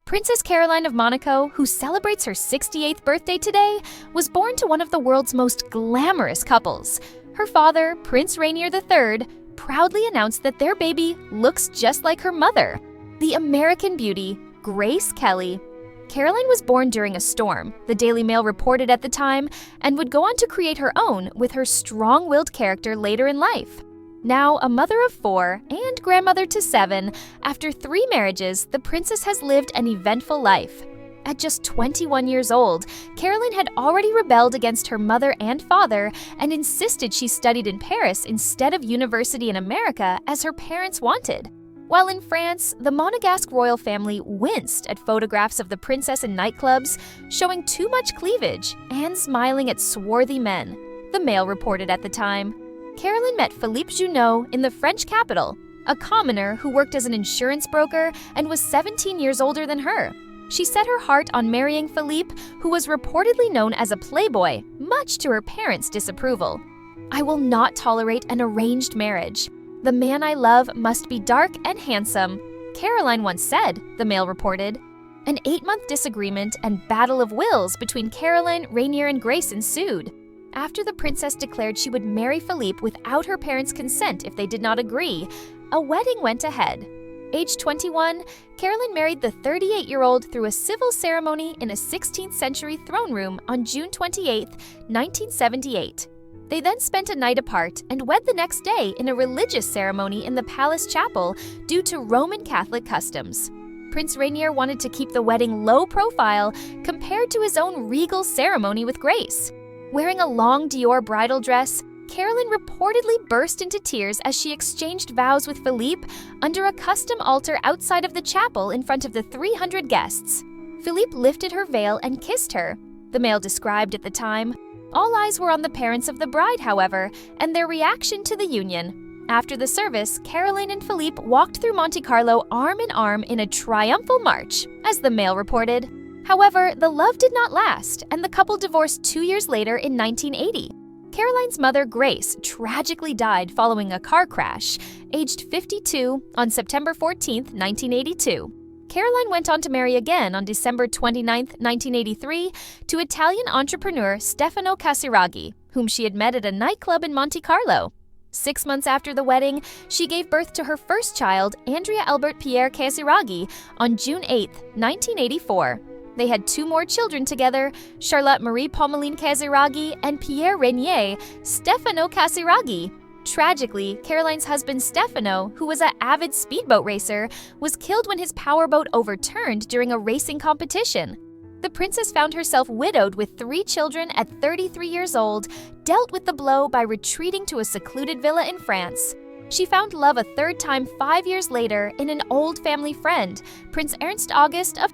Princess Caroline of Monaco, who celebrates her 68th birthday today, was born to one of the world's most glamorous couples. Her father, Prince Rainier III, proudly announced that their baby looks just like her mother, the American beauty, Grace Kelly. Caroline was born during a storm, the Daily Mail reported at the time, and would go on to create her own with her strong-willed character later in life. Now a mother of 4 and grandmother to 7, after 3 marriages, the princess has lived an eventful life. At just 21 years old, Caroline had already rebelled against her mother and father and insisted she studied in Paris instead of university in America as her parents wanted. While in France, the Monegasque royal family winced at photographs of the princess in nightclubs, showing too much cleavage and smiling at swarthy men, the Mail reported at the time. Caroline met Philippe Junot in the French capital, a commoner who worked as an insurance broker and was 17 years older than her. She set her heart on marrying Philippe, who was reportedly known as a playboy, much to her parents' disapproval. "I will not tolerate an arranged marriage. The man I love must be dark and handsome," Caroline once said, the Mail reported. An 8-month disagreement and battle of wills between Caroline, Rainier, and Grace ensued. After the princess declared she would marry Philippe without her parents' consent if they did not agree, a wedding went ahead. Aged 21, Caroline married the 38-year-old through a civil ceremony in a 16th-century throne room on June 28, 1978. They then spent a night apart and wed the next day in a religious ceremony in the palace chapel due to Roman Catholic customs. Prince Rainier wanted to keep the wedding low profile compared to his own regal ceremony with Grace. Wearing a long Dior bridal dress, Caroline reportedly burst into tears as she exchanged vows with Philippe under a custom altar outside of the chapel in front of the 300 guests. Philippe lifted her veil and kissed her, the Mail described at the time. All eyes were on the parents of the bride, however, and their reaction to the union. After the service, Caroline and Philippe walked through Monte Carlo arm in arm in a triumphal march, as the Mail reported. However, the love did not last, and the couple divorced 2 years later in 1980. Caroline's mother, Grace, tragically died following a car crash, aged 52, on September 14, 1982. Caroline went on to marry again on December 29, 1983, to Italian entrepreneur Stefano Casiraghi, whom she had met at a nightclub in Monte Carlo. 6 months after the wedding, she gave birth to her first child, Andrea Albert Pierre Casiraghi, on June 8, 1984. They had 2 more children together, Charlotte Marie Pommeline Casiraghi and Pierre Rainier Stefano Casiraghi. Tragically, Caroline's husband Stefano, who was an avid speedboat racer, was killed when his powerboat overturned during a racing competition. The princess found herself widowed with 3 children at 33 years old, dealt with the blow by retreating to a secluded villa in France. She found love a 3rd time 5 years later in an old family friend, Prince Ernst August of